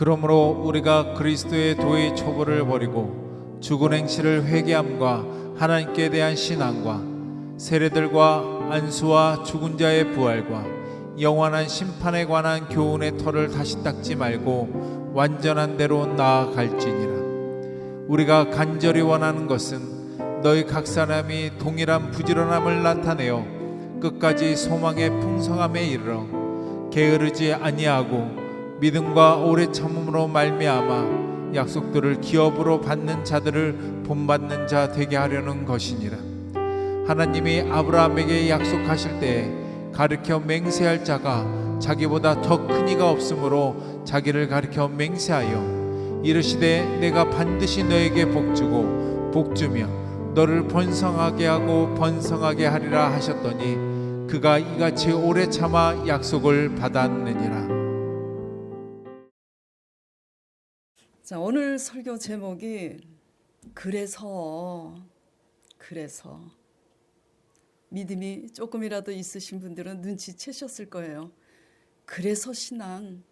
그러므로 우리가 그리스도의 도의 초보를 버리고 죽은 행실을 회개함과 하나님께 대한 신앙과 세례들과 안수와 죽은 자의 부활과 영원한 심판에 관한 교훈의 털을 다시 닦지 말고 완전한 대로 나아갈지니라. 우리가 간절히 원하는 것은 너희 각 사람이 동일한 부지런함을 나타내어 끝까지 소망의 풍성함에 이르러 게으르지 아니하고 믿음과 오래 참음으로 말미암아 약속들을 기업으로 받는 자들을 본받는 자 되게 하려는 것이니라. 하나님이 아브라함에게 약속하실 때에 가르쳐 맹세할 자가 자기보다 더 큰 이가 없으므로 자기를 가르쳐 맹세하여 이르시되 내가 반드시 너에게 복주고 복주며 너를 번성하게 하고 번성하게 하리라 하셨더니 그가 이같이 오래 참아 약속을 받았느니라. 자, 오늘 설교 제목이 그래서 믿음이 조금이라도 있으신 분들은 눈치채셨을 거예요. 그래서 신앙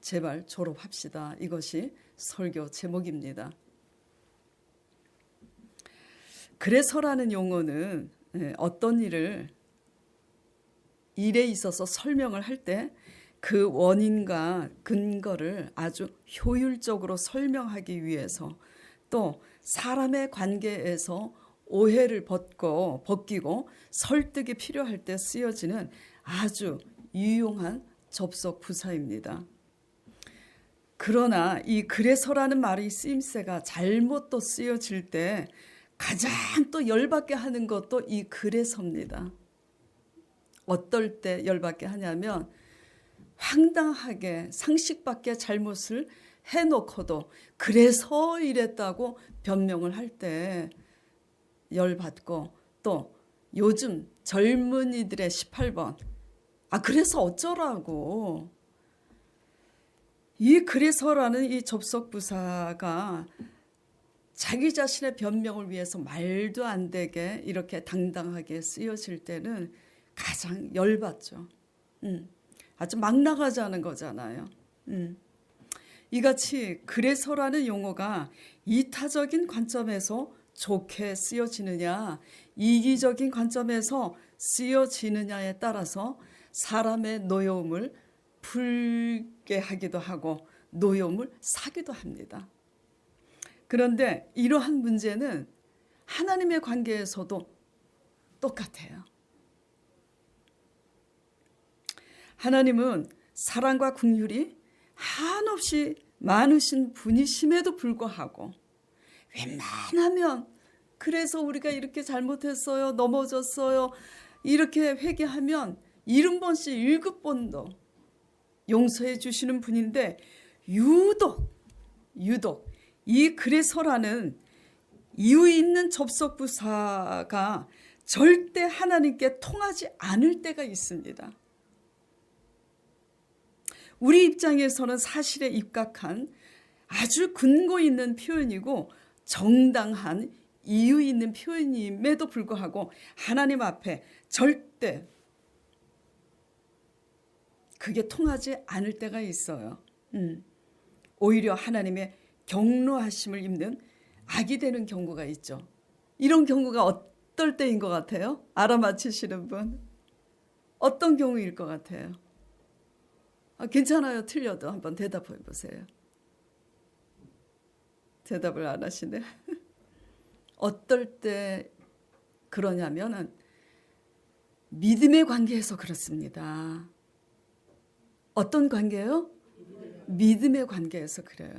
제발 졸업합시다. 이것이 설교 제목입니다. 그래서라는 용어는 어떤 일에 있어서 설명을 할 때 그 원인과 근거를 아주 효율적으로 설명하기 위해서 또 사람의 관계에서 오해를 벗기고 설득이 필요할 때 쓰여지는 아주 유용한 접속 부사입니다. 그러나 이 그래서라는 말이 쓰임새가 잘못 또 쓰여질 때 가장 또 열받게 하는 것도 이 그래서입니다. 어떨 때 열받게 하냐면 황당하게 상식 밖의 잘못을 해놓고도 그래서 이랬다고 변명을 할 때 열받고, 또 요즘 젊은이들의 18번 그래서 어쩌라고, 이 그래서라는 이 접속 부사가 자기 자신의 변명을 위해서 말도 안 되게 이렇게 당당하게 쓰여질 때는 가장 열받죠. 아주 막 나가자는 거잖아요. 이같이 그래서라는 용어가 이타적인 관점에서 좋게 쓰여지느냐, 이기적인 관점에서 쓰여지느냐에 따라서 사람의 노여움을 풀게 하기도 하고 노여움을 사기도 합니다. 그런데 이러한 문제는 하나님의 관계에서도 똑같아요. 하나님은 사랑과 긍휼이 한없이 많으신 분이심에도 불구하고 웬만하면 그래서 우리가 이렇게 잘못했어요, 넘어졌어요, 이렇게 회개하면 70번씩 7번도 용서해 주시는 분인데 유독 이 그래서라는 이유 있는 접속 부사가 절대 하나님께 통하지 않을 때가 있습니다. 우리 입장에서는 사실에 입각한 아주 근거 있는 표현이고 정당한 이유 있는 표현임에도 불구하고 하나님 앞에 절대 그게 통하지 않을 때가 있어요. 오히려 하나님의 경노하심을 입는 악이 되는 경우가 있죠. 이런 경우가 어떨 때인 것 같아요? 알아맞히시는 분? 어떤 경우일 것 같아요? 괜찮아요. 틀려도 한번 대답해 보세요. 대답을 안 하시네. 어떨 때 그러냐면은 믿음의 관계에서 그렇습니다. 어떤 관계요? 믿음의 관계에서 그래요.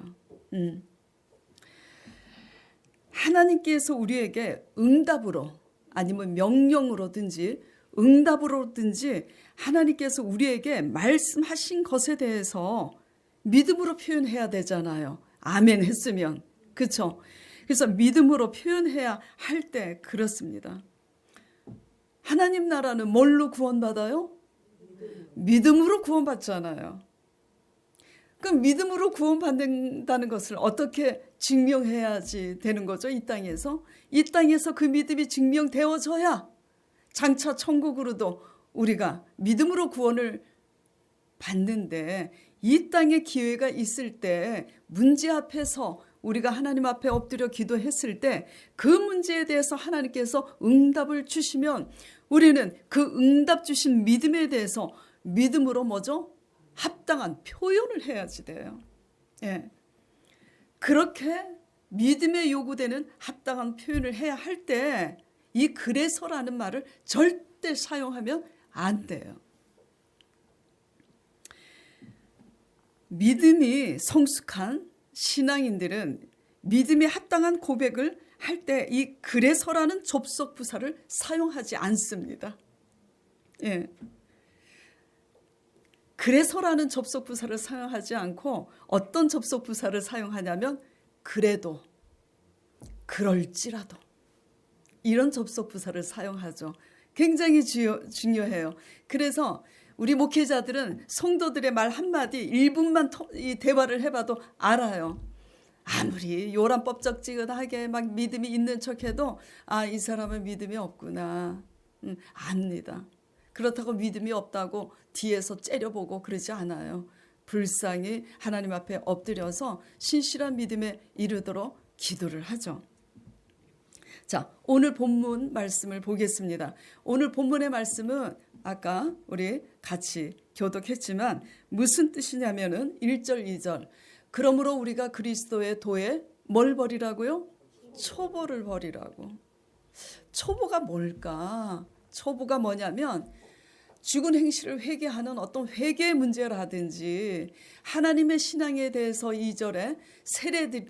하나님께서 우리에게 응답으로 아니면 명령으로든지 응답으로든지 하나님께서 우리에게 말씀하신 것에 대해서 믿음으로 표현해야 되잖아요. 아멘 했으면. 그렇죠? 그래서 믿음으로 표현해야 할 때 그렇습니다. 하나님 나라는 뭘로 구원받아요? 믿음으로 구원받잖아요. 그럼 믿음으로 구원받는다는 것을 어떻게 증명해야지 되는 거죠? 이 땅에서 그 믿음이 증명되어져야 장차 천국으로도 우리가 믿음으로 구원을 받는데 이 땅에 기회가 있을 때 문제 앞에서 우리가 하나님 앞에 엎드려 기도했을 때 그 문제에 대해서 하나님께서 응답을 주시면 우리는 그 응답 주신 믿음에 대해서 믿음으로 뭐죠? 합당한 표현을 해야지 돼요. 예. 그렇게 믿음에 요구되는 합당한 표현을 해야 할 때 이 그래서라는 말을 절대 사용하면 안 돼요. 믿음이 성숙한 신앙인들은 믿음에 합당한 고백을 할 때 이 그래서라는 접속 부사를 사용하지 않습니다. 예. 그래서라는 접속 부사를 사용하지 않고 어떤 접속 부사를 사용하냐면 그래도, 그럴지라도 이런 접속 부사를 사용하죠. 굉장히 중요해요. 그래서 우리 목회자들은 성도들의 말 한마디 1분만 이 대화를 해봐도 알아요. 아무리 요란법적지근하게 막 믿음이 있는 척해도 이 사람은 믿음이 없구나. 압니다. 그렇다고 믿음이 없다고 뒤에서 째려보고 그러지 않아요. 불쌍히 하나님 앞에 엎드려서 신실한 믿음에 이르도록 기도를 하죠. 자, 오늘 본문 말씀을 보겠습니다. 오늘 본문의 말씀은 아까 우리 같이 교독했지만 무슨 뜻이냐면은 1절 2절 그러므로 우리가 그리스도의 도에 뭘 버리라고요? 초보를 버리라고. 초보가 뭘까? 초보가 뭐냐면 죽은 행실을 회개하는 어떤 회개의 문제라든지 하나님의 신앙에 대해서 2절에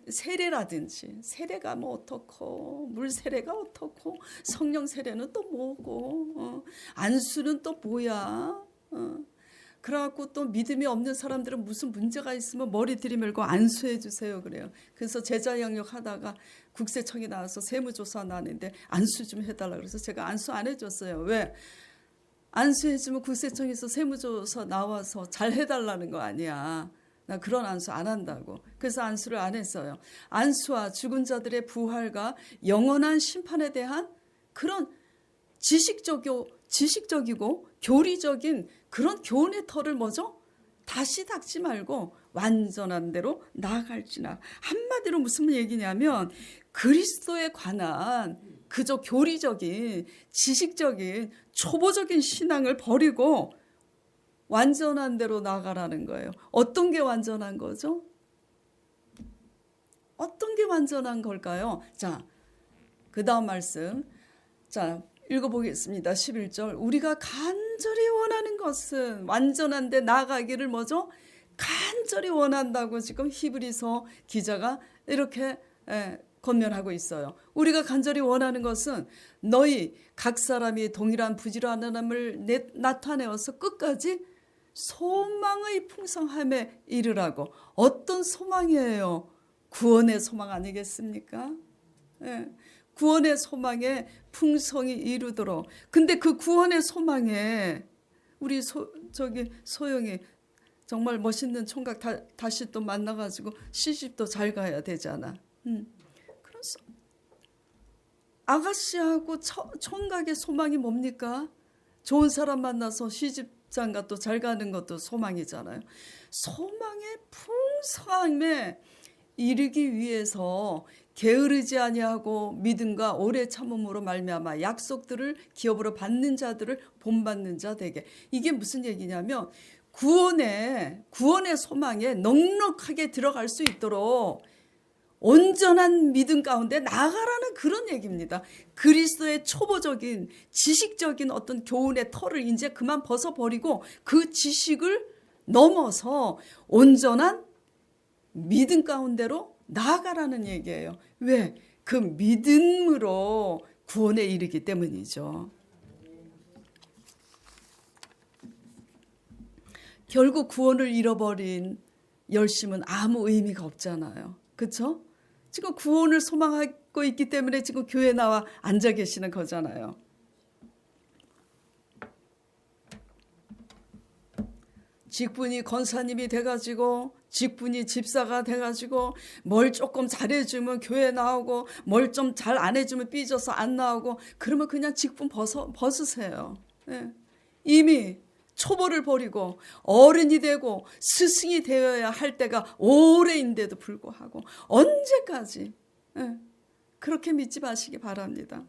세례라든지 세례가 뭐 어떻고 물 세례가 어떻고 성령 세례는 또 뭐고 안수는 또 뭐야 그래갖고 또 믿음이 없는 사람들은 무슨 문제가 있으면 머리 들이밀고 안수해 주세요 그래요. 그래서 제자 양육 하다가 국세청이 나와서 세무조사 나는데 안수 좀 해달라 그래서 제가 안수 안 해줬어요. 왜? 안수해주면 국세청에서 세무조사 나와서 잘 해달라는 거 아니야. 나 그런 안수 안 한다고. 그래서 안수를 안 했어요. 안수와 죽은 자들의 부활과 영원한 심판에 대한 그런 지식적이고 교리적인 그런 교훈의 털을 뭐죠? 다시 닦지 말고 완전한 대로 나아갈지나. 한마디로 무슨 얘기냐면 그리스도에 관한 그저 교리적인 지식적인 초보적인 신앙을 버리고 완전한 대로 나아가라는 거예요. 어떤 게 완전한 거죠? 어떤 게 완전한 걸까요? 자, 그 다음 말씀 자 읽어보겠습니다. 11절 우리가 간절히 원하는 것은 완전한 데 나아가기를 뭐죠? 간절히 원한다고 지금 히브리서 기자가 이렇게 권면하고 있어요. 우리가 간절히 원하는 것은 너희 각 사람이 동일한 부지런함을 나타내어서 끝까지 소망의 풍성함에 이르라고. 어떤 소망이에요? 구원의 소망 아니겠습니까? 구원의 소망에 풍성이 이르도록. 근데 그 구원의 소망에 우리 소영이 정말 멋있는 총각 다시 또 만나가지고 시집도 잘 가야 되잖아. 그래서 아가씨하고 총각의 소망이 뭡니까? 좋은 사람 만나서 시집장가 또 잘 가는 것도 소망이잖아요. 소망의 풍성함에 이르기 위해서 게으르지 아니하고 믿음과 오래 참음으로 말미암아 약속들을 기업으로 받는 자들을 본받는 자 되게. 이게 무슨 얘기냐면 구원의 소망에 넉넉하게 들어갈 수 있도록 온전한 믿음 가운데 나아가라는 그런 얘기입니다. 그리스도의 초보적인 지식적인 어떤 교훈의 털을 이제 그만 벗어버리고 그 지식을 넘어서 온전한 믿음 가운데로 나아가라는 얘기예요. 왜? 그 믿음으로 구원에 이르기 때문이죠. 결국 구원을 잃어버린 열심은 아무 의미가 없잖아요. 그렇죠? 지금 구원을 소망하고 있기 때문에 지금 교회에 나와 앉아 계시는 거잖아요. 직분이 권사님이 돼가지고 직분이 집사가 돼가지고 뭘 조금 잘해주면 교회 나오고 뭘 좀 잘 안 해주면 삐져서 안 나오고 그러면 그냥 직분 벗으세요. 이미 초보를 버리고 어른이 되고 스승이 되어야 할 때가 오래인데도 불구하고 언제까지 그렇게 믿지 마시기 바랍니다.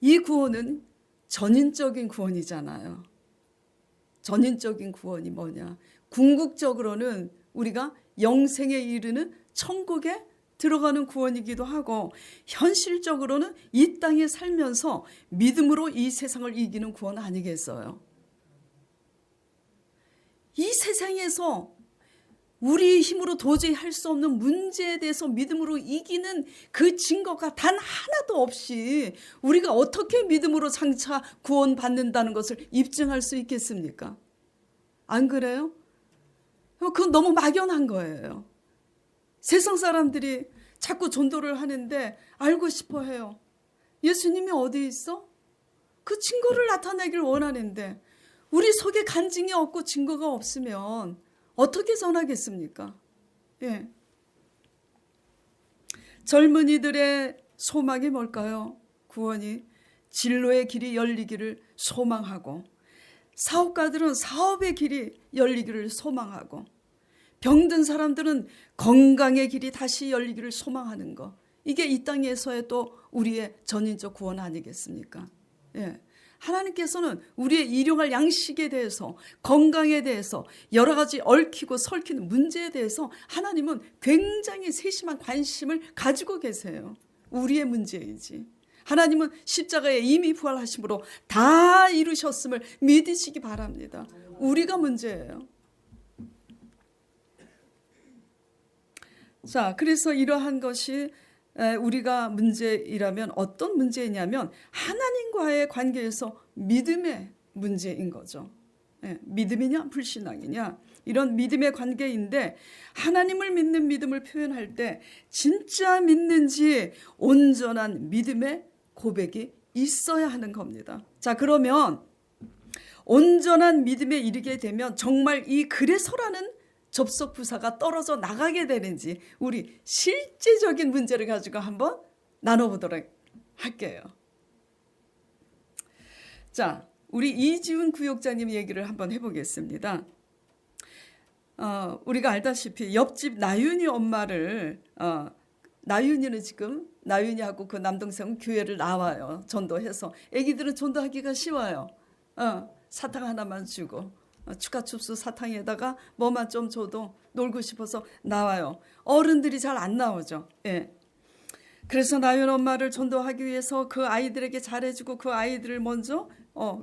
이 구원은 전인적인 구원이잖아요. 전인적인 구원이 뭐냐? 궁극적으로는 우리가 영생에 이르는 천국에 들어가는 구원이기도 하고, 현실적으로는 이 땅에 살면서 믿음으로 이 세상을 이기는 구원 아니겠어요? 이 세상에서 우리 힘으로 도저히 할 수 없는 문제에 대해서 믿음으로 이기는 그 증거가 단 하나도 없이 우리가 어떻게 믿음으로 장차 구원받는다는 것을 입증할 수 있겠습니까? 안 그래요? 그건 너무 막연한 거예요. 세상 사람들이 자꾸 전도를 하는데 알고 싶어 해요. 예수님이 어디 있어? 그 증거를 나타내길 원하는데 우리 속에 간증이 없고 증거가 없으면 어떻게 전하겠습니까? 젊은이들의 소망이 뭘까요? 구원이 진로의 길이 열리기를 소망하고, 사업가들은 사업의 길이 열리기를 소망하고, 병든 사람들은 건강의 길이 다시 열리기를 소망하는 것, 이게 이 땅에서의 또 우리의 전인적 구원 아니겠습니까? 하나님께서는 우리의 일용할 양식에 대해서, 건강에 대해서, 여러 가지 얽히고 설키는 문제에 대해서 하나님은 굉장히 세심한 관심을 가지고 계세요. 우리의 문제이지. 하나님은 십자가에 이미 부활하심으로 다 이루셨음을 믿으시기 바랍니다. 우리가 문제예요. 자, 그래서 이러한 것이 우리가 문제이라면 어떤 문제냐면 하나님과의 관계에서 믿음의 문제인 거죠. 믿음이냐 불신앙이냐, 이런 믿음의 관계인데, 하나님을 믿는 믿음을 표현할 때 진짜 믿는지 온전한 믿음의 고백이 있어야 하는 겁니다. 자, 그러면 온전한 믿음에 이르게 되면 정말 이 그래서라는 접속 부사가 떨어져 나가게 되는지, 우리 실제적인 문제를 가지고 한번 나눠보도록 할게요. 자, 우리 이지훈 구역자님 얘기를 한번 해보겠습니다. 우리가 알다시피 옆집 나윤이 엄마를, 나윤이는 지금 나윤이하고 그 남동생은 교회를 나와요. 전도해서. 애기들은 전도하기가 쉬워요. 사탕 하나만 주고 추가춥수 사탕에다가 뭐만 좀 줘도 놀고 싶어서 나와요. 어른들이 잘 안 나오죠. 그래서 나윤 엄마를 전도하기 위해서 그 아이들에게 잘해주고 그 아이들을 먼저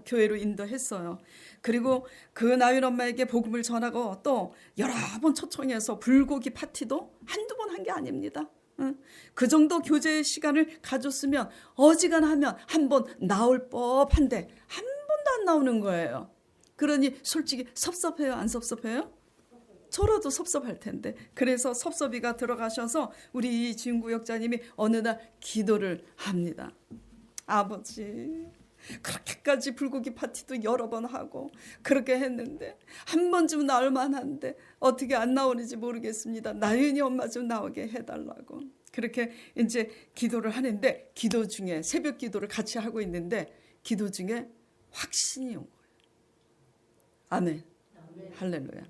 교회로 인도했어요. 그리고 그 나윤 엄마에게 복음을 전하고 또 여러 번 초청해서 불고기 파티도 한두 번 한 게 아닙니다. 그 정도 교제의 시간을 가졌으면 어지간하면 한 번 나올 법한데 한 번도 안 나오는 거예요. 그러니 솔직히 섭섭해요? 안 섭섭해요? 저라도 섭섭할 텐데. 그래서 섭섭이가 들어가셔서 우리 이지훈 구역자님이 어느 날 기도를 합니다. 아버지, 그렇게까지 불고기 파티도 여러 번 하고 그렇게 했는데 한 번쯤 나올 만한데 어떻게 안 나오는지 모르겠습니다. 나윤이 엄마 좀 나오게 해달라고. 그렇게 이제 기도를 하는데, 기도 중에 새벽 기도를 같이 하고 있는데 기도 중에 확신이 온 거예요. 아멘. 할렐루야.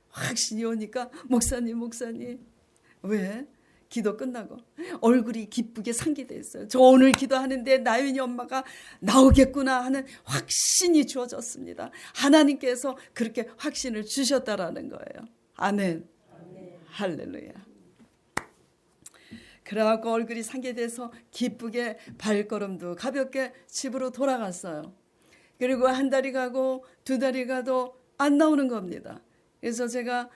확신이 오니까 목사님 왜? 기도 끝나고 얼굴이 기쁘게 상기됐어요. 저 오늘 기도하는데 나윤이 엄마가 나오겠구나 하는 확신이 주어졌습니다. 하나님께서 그렇게 확신을 주셨다라는 거예요. 아멘. 할렐루야. 그래갖고 얼굴이 상기돼서 기쁘게 발걸음도 가볍게 집으로 돌아갔어요. 그리고 한 달이 가고 두 달이 가도 안 나오는 겁니다. 그래서 제가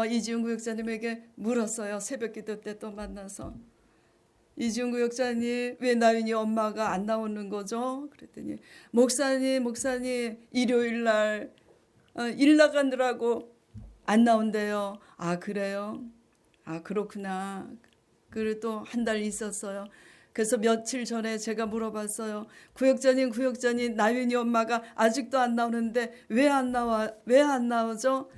이지훈 구역자님에게 물었어요. 새벽 기도 때 또 만나서, 이지훈 구역자님 왜 나윤이 엄마가 안 나오는 거죠? 그랬더니 목사님 일요일 날 일 나가느라고 안 나온대요. 아 그래요? 아 그렇구나. 그리고 또 한 달 있었어요. 그래서 며칠 전에 제가 물어봤어요. 구역자님 나윤이 엄마가 아직도 안 나오는데 왜 안 나오죠?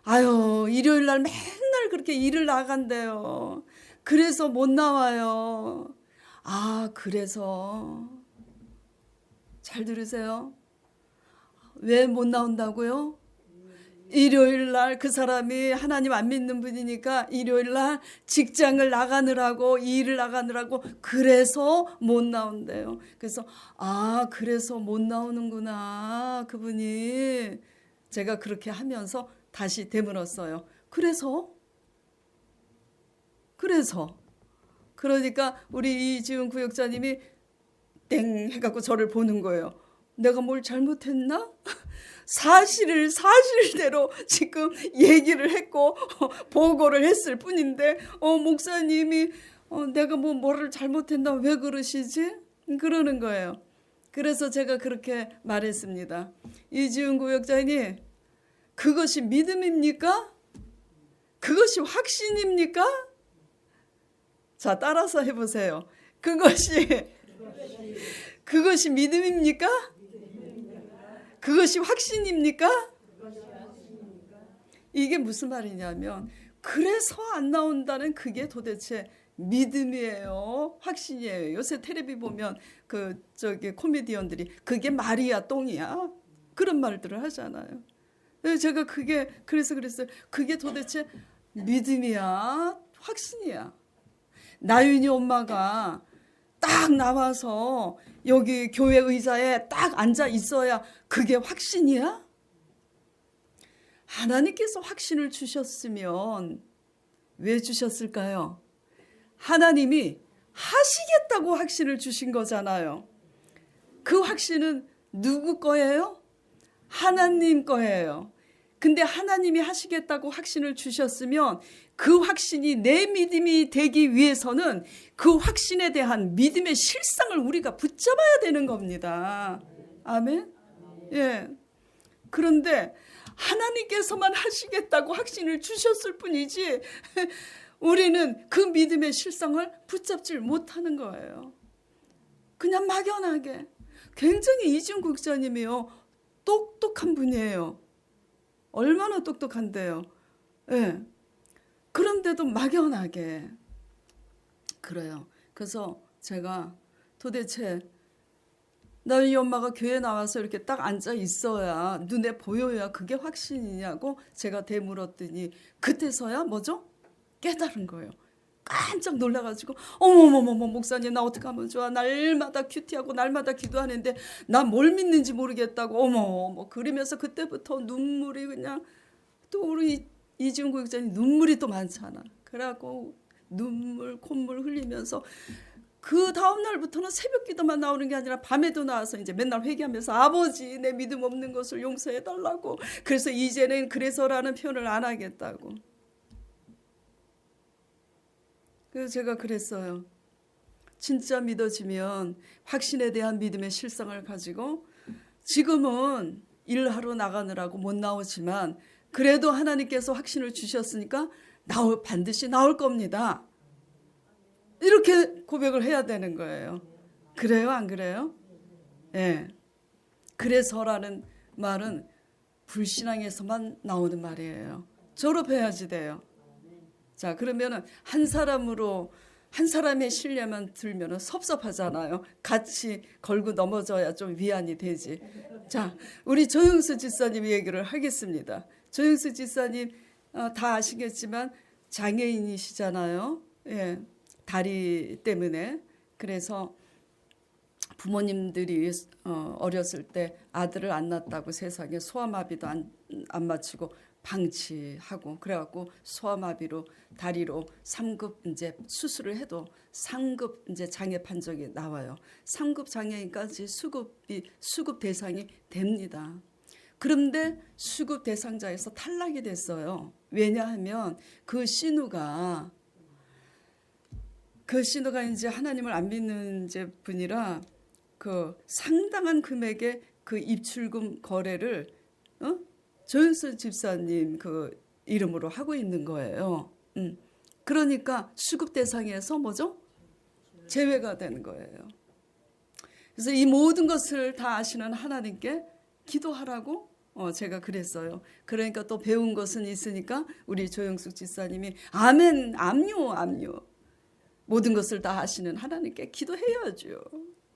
아유, 일요일 날 맨날 그렇게 일을 나간대요. 그래서 못 나와요. 아, 그래서 잘 들으세요. 왜 못 나온다고요? 일요일 날 그 사람이 하나님 안 믿는 분이니까 일요일 날 직장을 나가느라고 일을 나가느라고 그래서 못 나온대요. 그래서 그래서 못 나오는구나 그분이. 제가 그렇게 하면서 다시 되물었어요. 그래서 그러니까 우리 이지은 구역자님이 땡 해갖고 저를 보는 거예요. 내가 뭘 잘못했나? 사실대로 지금 얘기를 했고 보고를 했을 뿐인데 목사님이 내가 뭐를 잘못했나 왜 그러시지? 그러는 거예요. 그래서 제가 그렇게 말했습니다. 이지은 구역자님, 그것이 믿음입니까? 그것이 확신입니까? 자, 따라서 해보세요. 그것이 믿음입니까? 그것이 확신입니까? 이게 무슨 말이냐면 그래서 안 나온다는 그게 도대체 믿음이에요, 확신이에요. 요새 텔레비 보면 코미디언들이 그게 말이야 똥이야 그런 말들을 하잖아요. 제가 그래서 그랬어요. 그게 도대체 믿음이야, 확신이야. 나윤이 엄마가 딱 나와서 여기 교회 의자에 딱 앉아 있어야 그게 확신이야? 하나님께서 확신을 주셨으면 왜 주셨을까요? 하나님이 하시겠다고 확신을 주신 거잖아요. 그 확신은 누구 거예요? 하나님 거예요. 근데 하나님이 하시겠다고 확신을 주셨으면 그 확신이 내 믿음이 되기 위해서는 그 확신에 대한 믿음의 실상을 우리가 붙잡아야 되는 겁니다. 아멘? 예. 그런데 하나님께서만 하시겠다고 확신을 주셨을 뿐이지 우리는 그 믿음의 실상을 붙잡질 못하는 거예요. 그냥 막연하게. 굉장히 이지은 국장님이요, 똑똑한 분이에요. 얼마나 똑똑한데요. 예. 그런데도 막연하게 그래요. 그래서 제가 도대체 나희 엄마가 교회 나와서 이렇게 딱 앉아 있어야 눈에 보여야 그게 확신이냐고 제가 되물었더니 그때서야 뭐죠? 깨달은 거예요. 깜짝 놀라가지고 어머머머 목사님 나 어떻게 하면 좋아? 날마다 큐티하고 날마다 기도하는데 나 뭘 믿는지 모르겠다고 어머 그러면서 그때부터 눈물이 그냥 또 우리 이지은 구역자님 눈물이 또 많잖아. 그래갖고 눈물 콧물 흘리면서 그 다음 날부터는 새벽 기도만 나오는 게 아니라 밤에도 나와서 이제 맨날 회개하면서 아버지 내 믿음 없는 것을 용서해 달라고. 그래서 이제는 그래서라는 표현을 안 하겠다고. 그래서 제가 그랬어요. 진짜 믿어지면 확신에 대한 믿음의 실상을 가지고 지금은 일하러 나가느라고 못 나오지만 그래도 하나님께서 확신을 주셨으니까 반드시 나올 겁니다. 이렇게 고백을 해야 되는 거예요. 그래요, 안 그래요? 예. 그래서라는 말은 불신앙에서만 나오는 말이에요. 졸업해야지 돼요. 자, 그러면은 한 사람의 신뢰만 들면은 섭섭하잖아요. 같이 걸고 넘어져야 좀 위안이 되지. 자, 우리 조영수 집사님 얘기를 하겠습니다. 조영수 집사님 다 아시겠지만 장애인이시잖아요. 예, 다리 때문에. 그래서 부모님들이 어렸을 때 아들을 안 낳았다고 세상에 소아마비도 안 맞추고 방치하고 그래갖고 소아마비로 다리로 3급 이제 수술을 해도 3급 이제 장애 판정이 나와요. 3급 장애인까지 수급 대상이 됩니다. 그런데 수급 대상자에서 탈락이 됐어요. 왜냐하면 그 신우가 이제 하나님을 안 믿는 이제 분이라 그 상당한 금액의 그 입출금 거래를 조윤수 집사님 그 이름으로 하고 있는 거예요. 그러니까 수급 대상에서 뭐죠? 제외가 되는 거예요. 그래서 이 모든 것을 다 아시는 하나님께 기도하라고 제가 그랬어요. 그러니까 또 배운 것은 있으니까 우리 조영숙 집사님이 아멘, 압류. 모든 것을 다 아시는 하나님께 기도해야죠.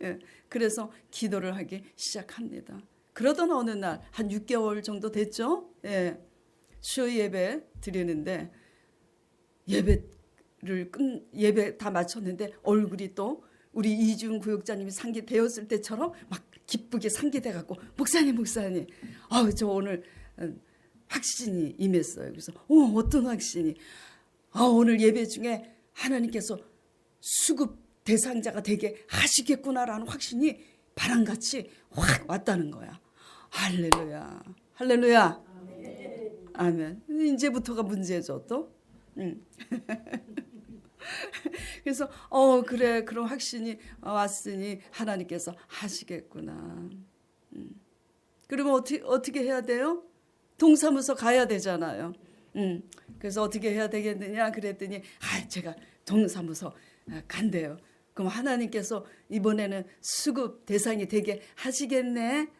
예, 그래서 기도를 하기 시작합니다. 그러던 어느 날 한 6개월 정도 됐죠. 예, 수요 예배 드리는데 예배 다 마쳤는데 얼굴이 또 우리 이준 구역자님이 상기되었을 때처럼 막 기쁘게 상기돼 갖고 목사님 저 오늘 확신이 임했어요. 그래서 어떤 확신이? 오늘 예배 중에 하나님께서 수급 대상자가 되게 하시겠구나라는 확신이 바람같이 확 왔다는 거야. 할렐루야, 할렐루야, 아멘. 이제부터가 문제죠 또. 그래서 그래, 그런 확신이 왔으니 하나님께서 하시겠구나. 그러면 어떻게 해야 돼요? 동사무소 가야 되잖아요. 그래서 어떻게 해야 되겠느냐 그랬더니 제가 동사무소 간대요. 그럼 하나님께서 이번에는 수급 대상이 되게 하시겠네,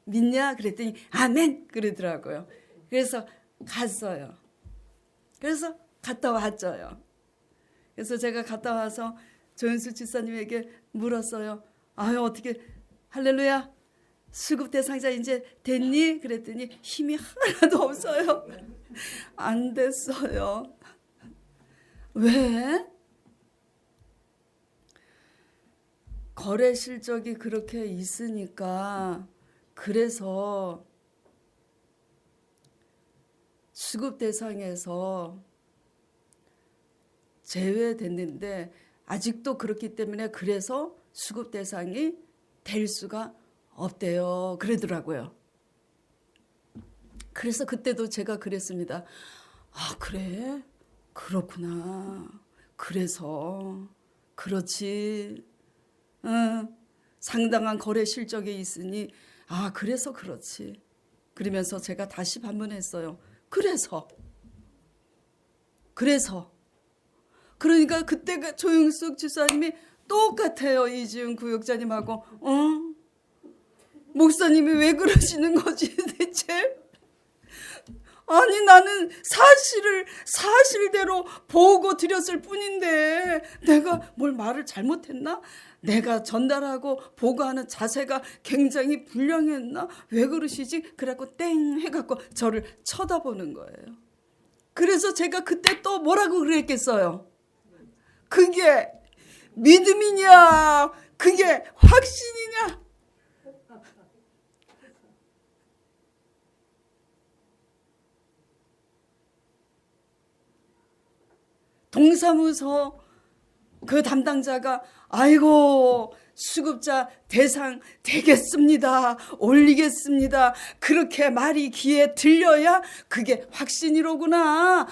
믿냐 그랬더니 아멘 그러더라고요. 그래서 갔어요. 그래서 갔다 왔죠요. 그래서 제가 갔다 와서 조현수 집사님에게 물었어요. 어떻게 할렐루야 수급 대상자 이제 됐니? 그랬더니 힘이 하나도 없어요. 안 됐어요. 왜? 거래 실적이 그렇게 있으니까 그래서 수급 대상에서 제외됐는데 아직도 그렇기 때문에 그래서 수급 대상이 될 수가 없대요. 그러더라고요. 그래서 그때도 제가 그랬습니다. 그래? 그렇구나. 그래서 그렇지. 상당한 거래 실적이 있으니 그래서 그렇지. 그러면서 제가 다시 반문했어요. 그래서 그러니까 그때 조영숙 집사님이 똑같아요. 이지은 구역자님하고 목사님이 왜 그러시는 거지 대체? 아니 나는 사실대로 보고 드렸을 뿐인데 내가 뭘 말을 잘못했나? 내가 전달하고 보고하는 자세가 굉장히 불량했나? 왜 그러시지? 그래갖고 땡 해갖고 저를 쳐다보는 거예요. 그래서 제가 그때 또 뭐라고 그랬겠어요? 그게 믿음이냐? 그게 확신이냐? 동사무소 그 담당자가 아이고 수급자 대상 되겠습니다. 올리겠습니다. 그렇게 말이 귀에 들려야 그게 확신이로구나.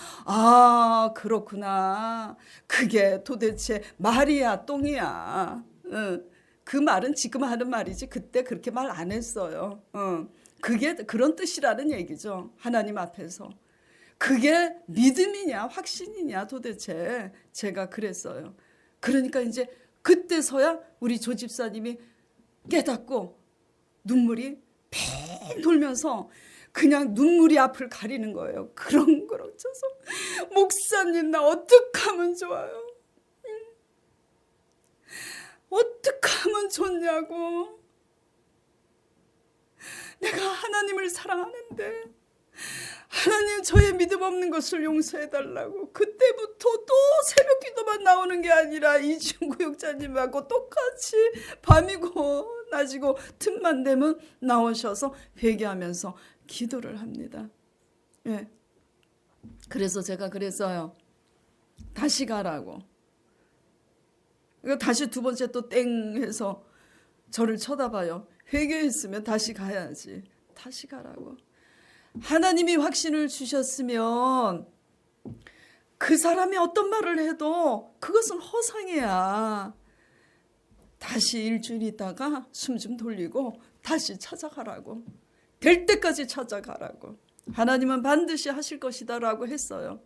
그렇구나. 그게 도대체 말이야 똥이야. 그 말은 지금 하는 말이지 그때 그렇게 말 안 했어요. 그게 그런 뜻이라는 얘기죠. 하나님 앞에서. 그게 믿음이냐 확신이냐 도대체 제가 그랬어요. 그러니까 이제 그때서야 우리 조 집사님이 깨닫고 눈물이 핑 돌면서 그냥 눈물이 앞을 가리는 거예요. 그렁그렁 쳐서 목사님 나 어떡하면 좋아요? 어떡하면 좋냐고. 내가 하나님을 사랑하는데 하나님 저의 믿음 없는 것을 용서해달라고. 그때부터 또 새벽 기도만 나오는 게 아니라 이준 구역자님하고 똑같이 밤이고 낮이고 틈만 되면 나오셔서 회개하면서 기도를 합니다. 예. 그래서 제가 그랬어요. 다시 가라고. 다시 두 번째 또 땡 해서 저를 쳐다봐요. 회개했으면 다시 가야지. 다시 가라고. 하나님이 확신을 주셨으면 그 사람이 어떤 말을 해도 그것은 허상이야. 다시 일주일 있다가 숨 좀 돌리고 다시 찾아가라고. 될 때까지 찾아가라고. 하나님은 반드시 하실 것이다 라고 했어요.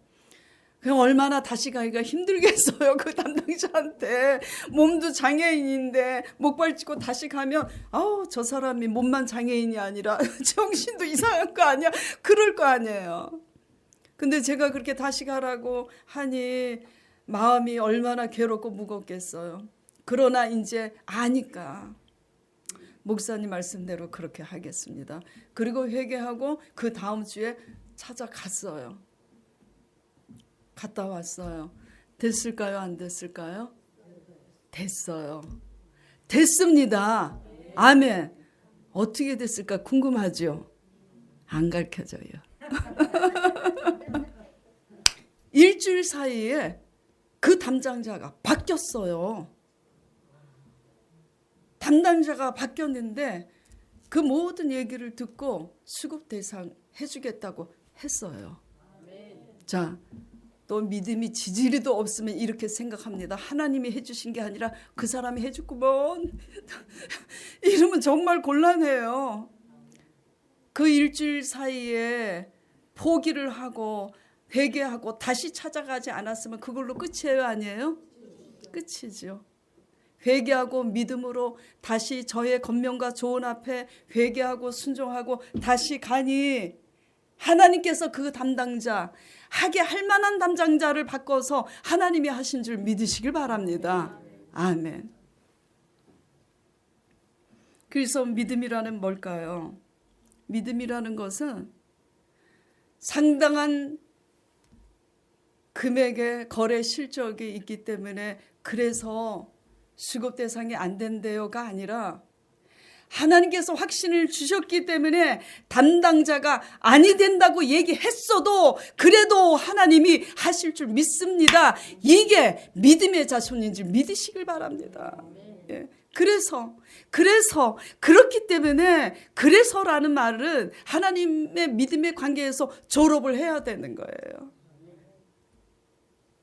그냥 얼마나 다시 가기가 힘들겠어요. 그 담당자한테. 몸도 장애인인데 목발 짚고 다시 가면 저 사람이 몸만 장애인이 아니라 정신도 이상한 거 아니야? 그럴 거 아니에요. 근데 제가 그렇게 다시 가라고 하니 마음이 얼마나 괴롭고 무겁겠어요. 그러나 이제 아니까 목사님 말씀대로 그렇게 하겠습니다. 그리고 회개하고 그 다음 주에 찾아갔어요. 갔다 왔어요. 됐을까요? 안 됐을까요? 됐어요. 됐습니다. 아멘. 어떻게 됐을까 궁금하죠? 안 가르쳐줘요. 일주일 사이에 그 담당자가 바뀌었어요. 담당자가 바뀌었는데 그 모든 얘기를 듣고 수급 대상 해주겠다고 했어요. 자, 또 믿음이 지지리도 없으면 이렇게 생각합니다. 하나님이 해주신 게 아니라 그 사람이 해줬구먼. 이러면 정말 곤란해요. 그 일주일 사이에 포기를 하고 회개하고 다시 찾아가지 않았으면 그걸로 끝이에요, 아니에요? 끝이죠. 회개하고 믿음으로 다시 저의 권면과 조언 앞에 회개하고 순종하고 다시 가니 하나님께서 그 담당자, 하게 할 만한 담당자를 바꿔서 하나님이 하신 줄 믿으시길 바랍니다. 아멘. 그래서 믿음이라는 뭘까요? 믿음이라는 것은 상당한 금액의 거래 실적이 있기 때문에 그래서 수급 대상이 안 된대요가 아니라 하나님께서 확신을 주셨기 때문에 담당자가 아니 된다고 얘기했어도 그래도 하나님이 하실 줄 믿습니다. 이게 믿음의 자손인 줄 믿으시길 바랍니다. 예. 그래서 그렇기 때문에 그래서라는 말은 하나님의 믿음의 관계에서 졸업을 해야 되는 거예요.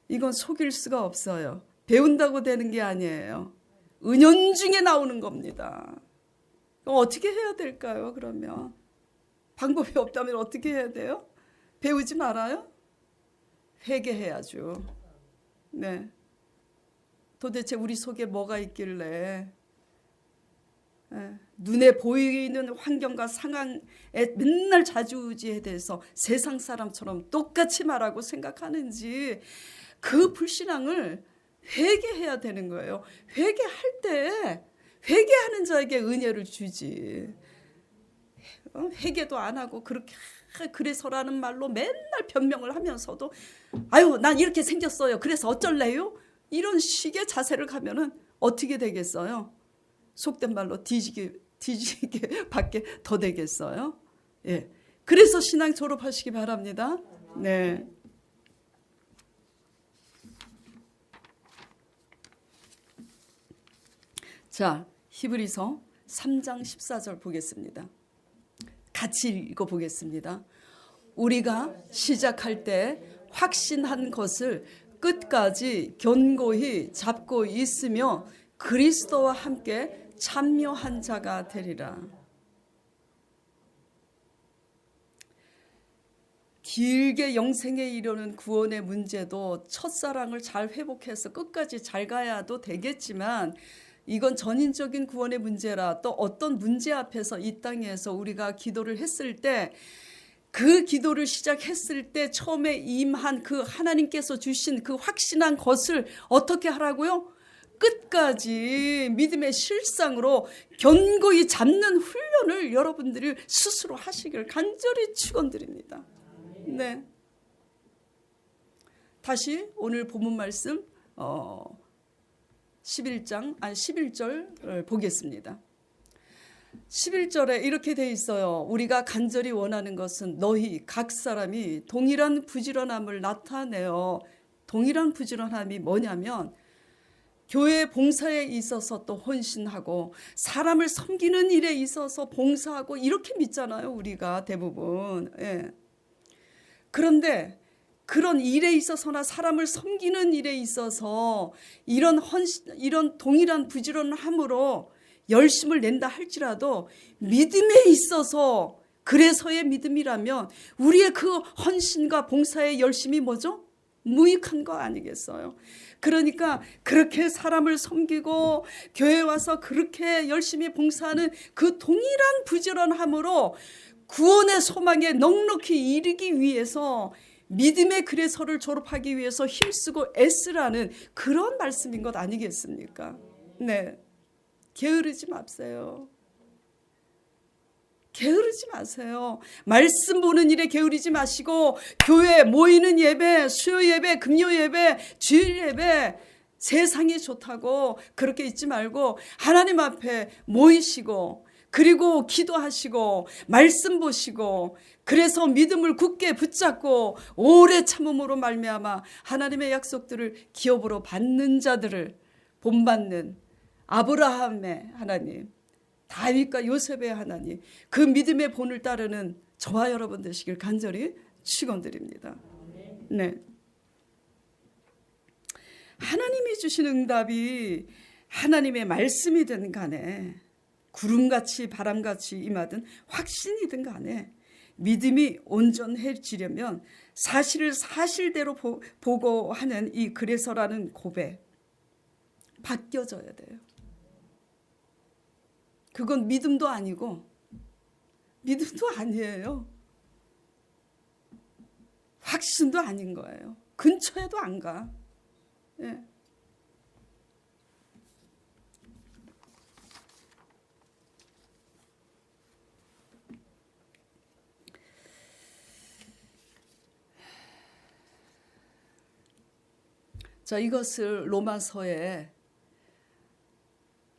이건 속일 수가 없어요. 배운다고 되는 게 아니에요. 은연중에 나오는 겁니다. 어떻게 해야 될까요? 그러면 방법이 없다면 어떻게 해야 돼요? 배우지 말아요? 회개해야죠. 네. 도대체 우리 속에 뭐가 있길래 눈에 보이는 환경과 상황에 맨날 좌지우지에 대해서 세상 사람처럼 똑같이 말하고 생각하는지 그 불신앙을 회개해야 되는 거예요. 회개할 때 회개하는 자에게 은혜를 주지. 회개도 안 하고 그렇게 그래서라는 말로 맨날 변명을 하면서도 아유 난 이렇게 생겼어요. 그래서 어쩔래요? 이런 식의 자세를 가면은 어떻게 되겠어요? 속된 말로 뒤지게 밖에 더 되겠어요? 예. 그래서 신앙 졸업하시기 바랍니다. 네. 자, 히브리서 3장 14절 보겠습니다. 같이 읽어보겠습니다. 우리가 시작할 때 확신한 것을 끝까지 견고히 잡고 있으며 그리스도와 함께 참여한 자가 되리라. 길게 영생에 이르는 구원의 문제도 첫사랑을 잘 회복해서 끝까지 잘 가야도 되겠지만 이건 전인적인 구원의 문제라 또 어떤 문제 앞에서 이 땅에서 우리가 기도를 했을 때 그 기도를 시작했을 때 처음에 임한 그 하나님께서 주신 그 확신한 것을 어떻게 하라고요? 끝까지 믿음의 실상으로 견고히 잡는 훈련을 여러분들이 스스로 하시길 간절히 축원드립니다. 네. 다시 오늘 본문 말씀 11절 보겠습니다. 11절에 이렇게 돼 있어요. 우리가 간절히 원하는 것은 너희 각 사람이 동일한 부지런함을 나타내어 동일한 부지런함이 뭐냐면 교회 봉사에 있어서 또 헌신하고 사람을 섬기는 일에 있어서 봉사하고 이렇게 믿잖아요. 우리가 대부분. 예. 그런데 그런 일에 있어서나 사람을 섬기는 일에 있어서 이런 동일한 부지런함으로 열심을 낸다 할지라도 믿음에 있어서 그래서의 믿음이라면 우리의 그 헌신과 봉사의 열심이 뭐죠? 무익한 거 아니겠어요? 그러니까 그렇게 사람을 섬기고 교회 와서 그렇게 열심히 봉사하는 그 동일한 부지런함으로 구원의 소망에 넉넉히 이르기 위해서 믿음의 그래서를 졸업하기 위해서 힘쓰고 애쓰라는 그런 말씀인 것 아니겠습니까? 네, 게으르지 마세요. 게으르지 마세요. 말씀 보는 일에 게으르지 마시고 교회 모이는 예배, 수요 예배, 금요 예배, 주일 예배 세상이 좋다고 그렇게 있지 말고 하나님 앞에 모이시고 그리고 기도하시고 말씀 보시고 그래서 믿음을 굳게 붙잡고 오래 참음으로 말미암아 하나님의 약속들을 기업으로 받는 자들을 본받는 아브라함의 하나님, 다윗과 요셉의 하나님, 그 믿음의 본을 따르는 저와 여러분 되시길 간절히 축원드립니다. 네. 하나님이 주신 응답이 하나님의 말씀이든 간에 구름같이 바람같이 임하든 확신이든 간에 믿음이 온전해지려면 사실을 사실대로 보고 하는 이 그래서라는 고백 바뀌어져야 돼요. 그건 믿음도 아니고 믿음도 아니에요. 확신도 아닌 거예요. 근처에도 안 가. 예. 자, 이것을 로마서에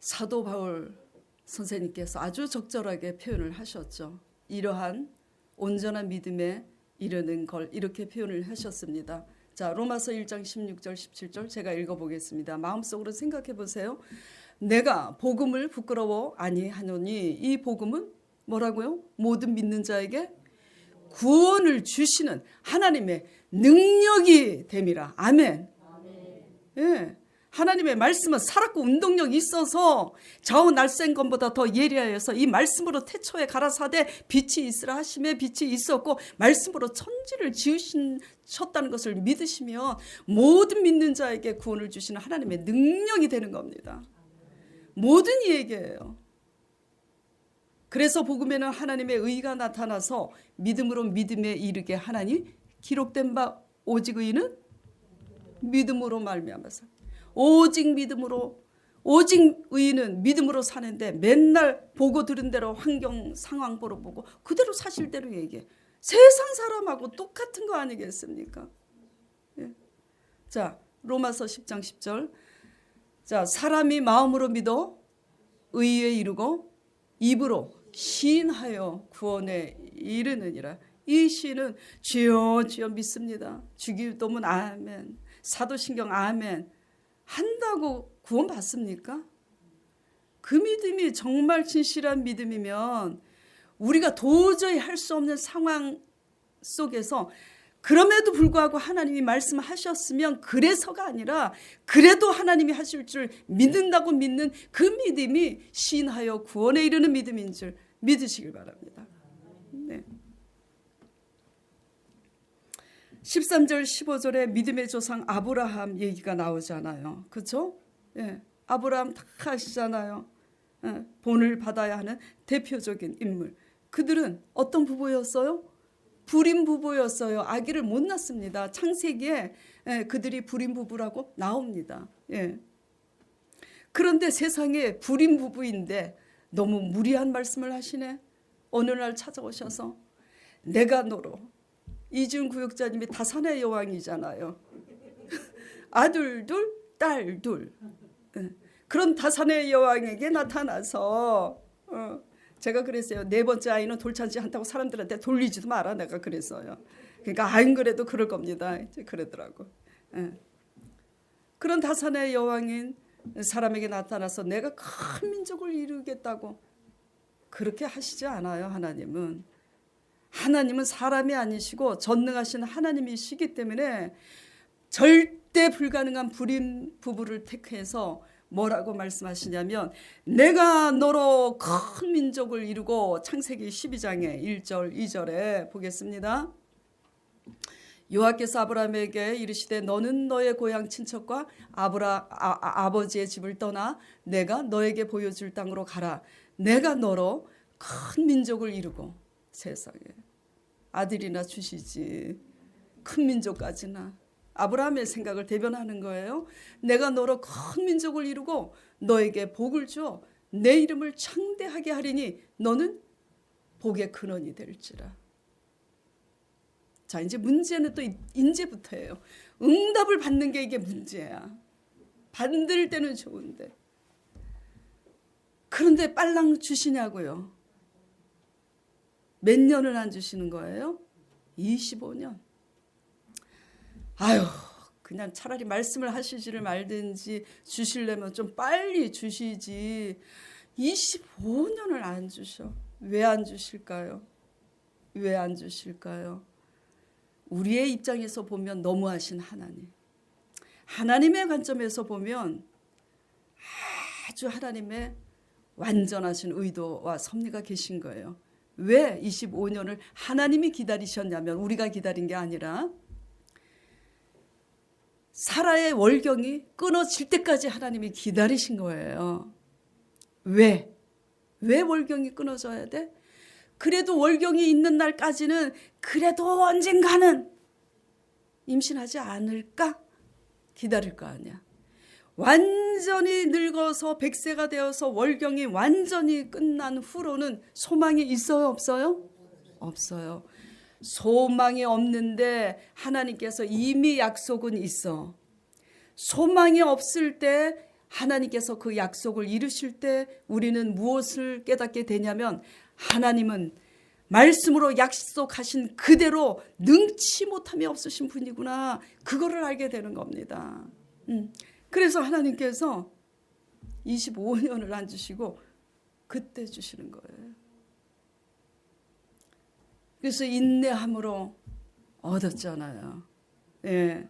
사도 바울 선생님께서 아주 적절하게 표현을 하셨죠. 이러한 온전한 믿음에 이르는 걸 이렇게 표현을 하셨습니다. 자, 로마서 1장 16절 17절 제가 읽어보겠습니다. 마음속으로 생각해 보세요. 내가 복음을 부끄러워 아니하노니 이 복음은 뭐라고요? 모든 믿는 자에게 구원을 주시는 하나님의 능력이 됨이라. 아멘. 예. 하나님의 말씀은 살았고 운동력이 있어서 좌우 날쌘 것보다 더 예리하여서 이 말씀으로 태초에 가라사대 빛이 있으라 하심에 빛이 있었고 말씀으로 천지를 지으셨다는 것을 믿으시면 모든 믿는 자에게 구원을 주시는 하나님의 능력이 되는 겁니다. 모든 이에게예요. 그래서 복음에는 하나님의 의가 나타나서 믿음으로 믿음에 이르게 하나니 기록된 바 오직 의는 믿음으로 말미암아서 오직 믿음으로 오직 의인은 믿음으로 사는데 맨날 보고 들은 대로 환경 상황 보고 그대로 사실대로 얘기해. 세상 사람하고 똑같은 거 아니겠습니까? 예. 자, 로마서 10장 10절. 자, 사람이 마음으로 믿어 의에 이르고 입으로 시인하여 구원에 이르느니라. 이 시는 주여 주여 믿습니다. 주기도문 아멘. 사도신경 아멘. 한다고 구원 받습니까? 그 믿음이 정말 진실한 믿음이면 우리가 도저히 할 수 없는 상황 속에서 그럼에도 불구하고 하나님이 말씀하셨으면 그래서가 아니라 그래도 하나님이 하실 줄 믿는다고 믿는 그 믿음이 시인하여 구원에 이르는 믿음인 줄 믿으시길 바랍니다. 네. 13절 15절에 믿음의 조상 아브라함 얘기가 나오잖아요. 그렇죠? 예, 아브라함 다 아시잖아요. 예, 본을 받아야 하는 대표적인 인물. 그들은 어떤 부부였어요? 불임 부부였어요. 아기를 못 낳습니다. 창세기에 그들이 불임 부부라고 나옵니다. 예. 그런데 세상에 불임 부부인데 너무 무리한 말씀을 하시네. 어느 날 찾아오셔서 내가 너로 이지훈 구역자님이 다산의 여왕이잖아요. 아들 둘, 딸 둘. 그런 다산의 여왕에게 나타나서 제가 그랬어요. 네 번째 아이는 돌잔치 한다고 사람들한테 돌리지도 마라 내가 그랬어요. 그러니까 안 그래도 그럴 겁니다. 이제 그러더라고. 그런 다산의 여왕인 사람에게 나타나서 내가 큰 민족을 이루겠다고 그렇게 하시지 않아요. 하나님은 사람이 아니시고 전능하신 하나님이시기 때문에 절대 불가능한 불임 부부를 택해서 뭐라고 말씀하시냐면 내가 너로 큰 민족을 이루고 창세기 12장의 1절 2절에 보겠습니다. 여호와께서 아브라함에게 이르시되 너는 너의 고향 친척과 아버지의 집을 떠나 내가 너에게 보여줄 땅으로 가라. 내가 너로 큰 민족을 이루고 세상에 아들이나 주시지 큰 민족까지나 아브라함의 생각을 대변하는 거예요. 내가 너로 큰 민족을 이루고 너에게 복을 줘 내 이름을 창대하게 하리니 너는 복의 근원이 될지라. 자, 이제 문제는 또 이제부터예요. 응답을 받는 게 이게 문제야. 받을 때는 좋은데. 그런데 빨랑 주시냐고요. 몇 년을 안 주시는 거예요? 25년. 아유, 그냥 차라리 말씀을 하시지를 말든지 주시려면 좀 빨리 주시지. 25년을 안 주셔. 왜 안 주실까요? 왜 안 주실까요? 우리의 입장에서 보면 너무하신 하나님. 하나님의 관점에서 보면 아주 하나님의 완전하신 의도와 섭리가 계신 거예요. 왜 25년을 하나님이 기다리셨냐면 우리가 기다린 게 아니라 사라의 월경이 끊어질 때까지 하나님이 기다리신 거예요. 왜? 왜 월경이 끊어져야 돼? 그래도 월경이 있는 날까지는 그래도 언젠가는 임신하지 않을까? 기다릴 거 아니야. 완전히 늙어서 100세가 되어서 월경이 완전히 끝난 후로는 소망이 있어요? 없어요? 없어요. 소망이 없는데 하나님께서 이미 약속은 있어. 소망이 없을 때 하나님께서 그 약속을 이루실 때 우리는 무엇을 깨닫게 되냐면 하나님은 말씀으로 약속하신 그대로 능치 못함이 없으신 분이구나. 그거를 알게 되는 겁니다. 그래서 하나님께서 25년을 안 주시고 그때 주시는 거예요. 그래서 인내함으로 얻었잖아요. 예.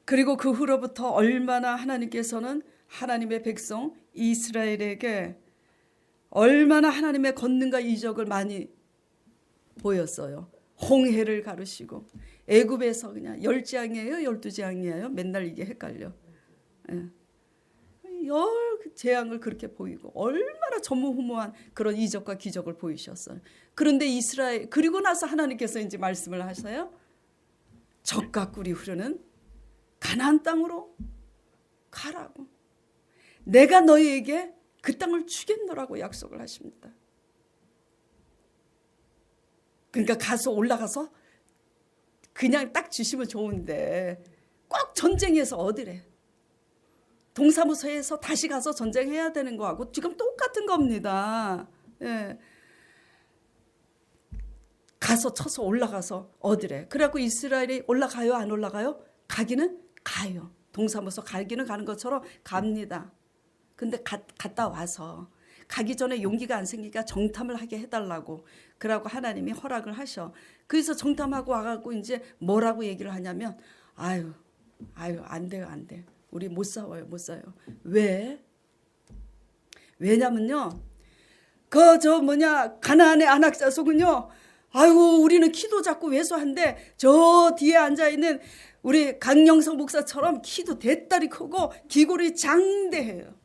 그리고 그 후로부터 얼마나 하나님께서는 하나님의 백성 이스라엘에게 얼마나 하나님의 권능과 이적을 많이 보였어요. 홍해를 가르시고 애굽에서 그냥 10재앙이에요? 12재앙이에요? 맨날 이게 헷갈려. 예. 재앙을 그렇게 보이고 얼마나 전무후무한 그런 이적과 기적을 보이셨어요. 그런데 이스라엘 그리고 나서 하나님께서 이제 말씀을 하세요. 젖과 꿀이 흐르는 가나안 땅으로 가라고. 내가 너희에게 그 땅을 주겠노라고 약속을 하십니다. 그러니까 가서 올라가서 그냥 딱 주시면 좋은데 꼭 전쟁에서 얻으래. 동사무소에서 다시 가서 전쟁해야 되는 거하고 지금 똑같은 겁니다. 예. 가서 쳐서 올라가서 얻으래. 그래갖고 이스라엘이 올라가요? 안 올라가요? 가기는 가요. 동사무소 가기는 가는 것처럼 갑니다. 근데 갔다 와서 가기 전에 용기가 안 생기니까 정탐을 하게 해달라고 그러고 하나님이 허락을 하셔. 그래서 정탐하고 와갖고 이제 뭐라고 얘기를 하냐면 아유 안 돼요. 우리 못 싸워요. 왜? 왜냐면요. 가나안의 안악자손은요. 아이고 우리는 키도 작고 왜소한데 저 뒤에 앉아있는 우리 강영성 목사처럼 키도 대따리 크고 기골이 장대해요.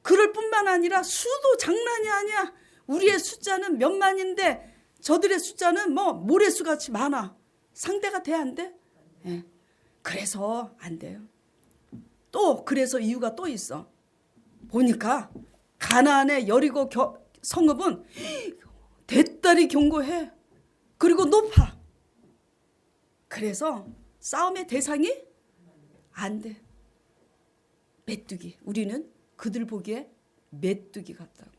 그럴 뿐만 아니라 수도 장난이 아니야. 우리의 숫자는 몇만인데 저들의 숫자는 뭐 모래수같이 많아. 상대가 돼 안 돼? 네. 그래서 안 돼요. 또 그래서 이유가 또 있어. 보니까 가나안의 여리고 성읍은 대따리 견고해. 그리고 높아. 그래서 싸움의 대상이 안 돼. 메뚜기. 우리는 그들 보기에 메뚜기 같다고.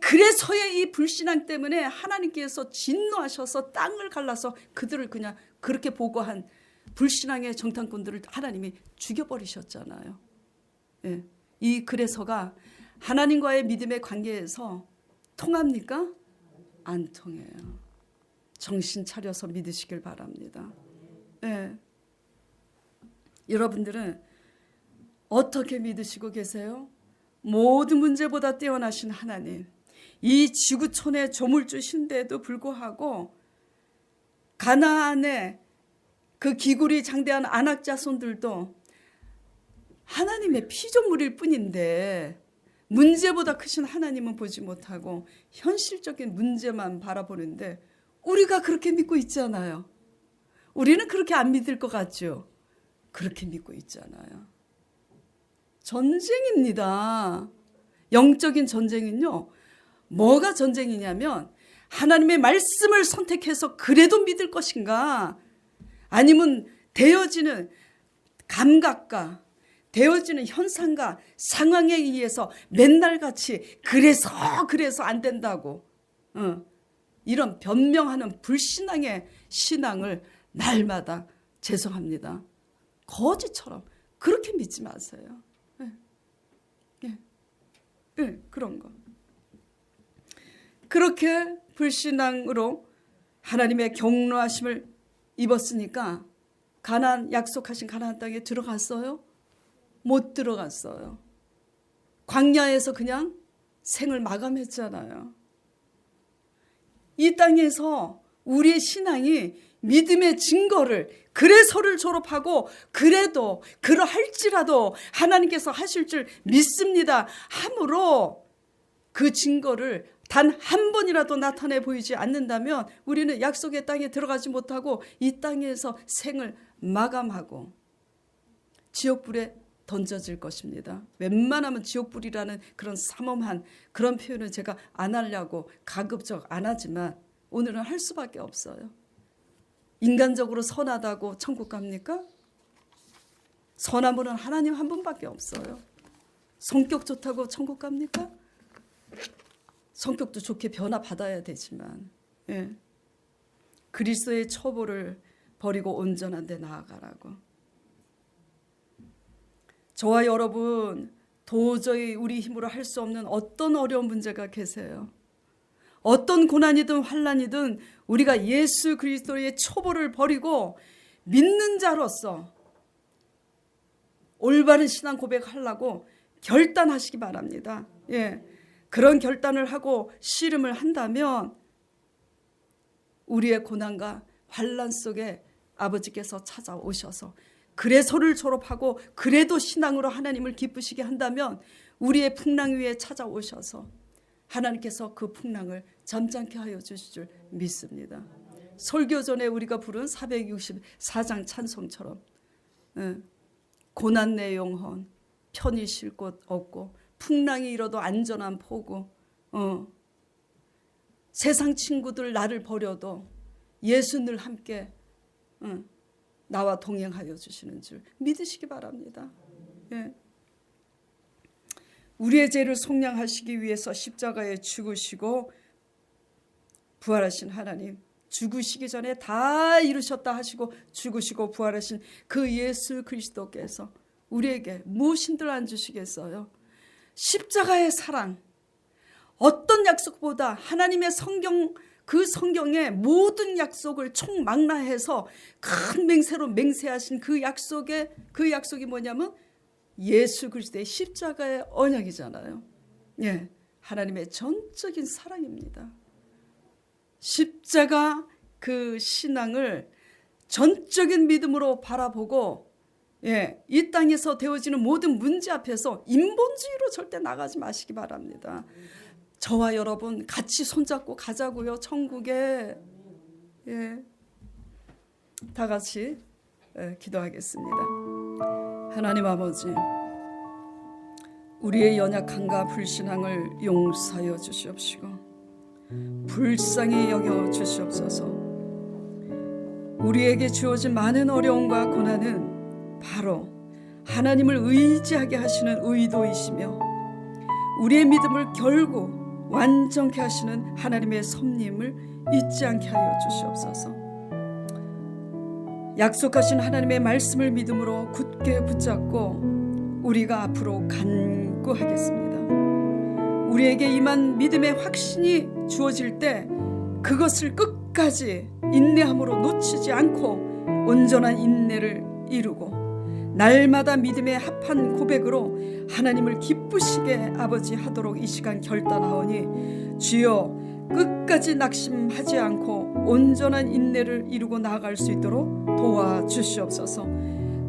그래서의 이 불신앙 때문에 하나님께서 진노하셔서 땅을 갈라서 그들을 그냥 그렇게 보고한 불신앙의 정탐꾼들을 하나님이 죽여버리셨잖아요. 예. 이 그래서가 하나님과의 믿음의 관계에서 통합니까? 안 통해요. 정신 차려서 믿으시길 바랍니다. 예. 여러분들은 어떻게 믿으시고 계세요? 모든 문제보다 뛰어나신 하나님, 이 지구촌의 조물주신데도 불구하고 가나안의 그 기굴이 장대한 안악자손들도 하나님의 피조물일 뿐인데 문제보다 크신 하나님은 보지 못하고 현실적인 문제만 바라보는데 우리가 그렇게 믿고 있잖아요. 우리는 그렇게 안 믿을 것 같죠? 그렇게 믿고 있잖아요. 전쟁입니다. 영적인 전쟁은요, 뭐가 전쟁이냐면 하나님의 말씀을 선택해서 그래도 믿을 것인가, 아니면 되어지는 감각과 되어지는 현상과 상황에 의해서 맨날 같이 그래서 안 된다고 이런 변명하는 불신앙의 신앙을 날마다, 죄송합니다, 거지처럼 그렇게 믿지 마세요. 그런 거. 그렇게 불신앙으로 하나님의 경노하심을 입었으니까 가나안, 약속하신 가나안 땅에 들어갔어요? 못 들어갔어요. 광야에서 그냥 생을 마감했잖아요. 이 땅에서 우리의 신앙이 믿음의 증거를, 그래서를 졸업하고 그래도 그러할지라도 하나님께서 하실 줄 믿습니다 함으로 그 증거를 단 한 번이라도 나타내 보이지 않는다면 우리는 약속의 땅에 들어가지 못하고 이 땅에서 생을 마감하고 지옥불에 던져질 것입니다. 웬만하면 지옥불이라는 그런 삼엄한 그런 표현을 제가 안 하려고 가급적 안 하지만 오늘은 할 수밖에 없어요. 인간적으로 선하다고 천국 갑니까? 선한 분은 하나님 한 분밖에 없어요. 성격 좋다고 천국 갑니까? 성격도 좋게 변화받아야 되지만 그리스도의 처보를 버리고 온전한 데 나아가라고. 저와 여러분, 도저히 우리 힘으로 할 수 없는 어떤 어려운 문제가 계세요. 어떤 고난이든 환난이든 우리가 예수 그리스도의 초보를 버리고 믿는 자로서 올바른 신앙 고백하려고 결단하시기 바랍니다. 그런 결단을 하고 씨름을 한다면 우리의 고난과 환난 속에 아버지께서 찾아오셔서 그래서를 졸업하고 그래도 신앙으로 하나님을 기쁘시게 한다면 우리의 풍랑 위에 찾아오셔서 하나님께서 그 풍랑을 잠잠케 하여 주실 줄 믿습니다. 설교 전에 우리가 부른 464장 찬송처럼 고난 내 영혼 편히 쉴 곳 없고 풍랑이 일어도 안전한 포구, 세상 친구들 나를 버려도 예수 늘 함께 나와 동행하여 주시는 줄 믿으시기 바랍니다. 우리의 죄를 속량하시기 위해서 십자가에 죽으시고 부활하신 하나님, 죽으시기 전에 다 이루셨다 하시고 죽으시고 부활하신 그 예수 그리스도께서 우리에게 무엇인들 안 주시겠어요? 십자가의 사랑, 어떤 약속보다 하나님의 성경, 그 성경의 모든 약속을 총망라해서 큰 맹세로 맹세하신 그 약속이 뭐냐면 예수 그리스도의 십자가의 언약이잖아요. 하나님의 전적인 사랑입니다. 십자가 그 신앙을 전적인 믿음으로 바라보고 이 땅에서 되어지는 모든 문제 앞에서 인본주의로 절대 나가지 마시기 바랍니다. 저와 여러분 같이 손잡고 가자고요. 천국에. 다 같이 기도하겠습니다. 하나님 아버지, 우리의 연약함과 불신앙을 용서하여 주시옵시고 불쌍히 여겨 주시옵소서. 우리에게 주어진 많은 어려움과 고난은 바로 하나님을 의지하게 하시는 의도이시며 우리의 믿음을 결국 완전케 하시는 하나님의 섭림을 잊지 않게 하여 주시옵소서. 약속하신 하나님의 말씀을 믿음으로 굳게 붙잡고 우리가 앞으로 간구하겠습니다. 우리에게 임한 믿음의 확신이 주어질 때 그것을 끝까지 인내함으로 놓치지 않고 온전한 인내를 이루고 날마다 믿음의 합한 고백으로 하나님을 기쁘시게 아버지 하도록 이 시간 결단하오니 주여 끝까지 낙심하지 않고 온전한 인내를 이루고 나아갈 수 있도록 도와주시옵소서.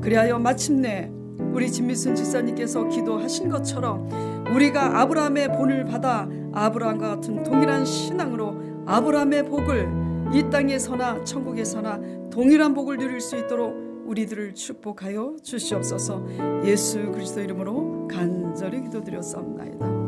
그리하여 마침내 우리 진미순 집사님께서 기도하신 것처럼 우리가 아브라함의 본을 받아 아브라함과 같은 동일한 신앙으로 아브라함의 복을 이 땅에서나 천국에서나 동일한 복을 누릴 수 있도록 우리들을 축복하여 주시옵소서. 예수 그리스도 이름으로 간절히 기도드렸사옵나이다.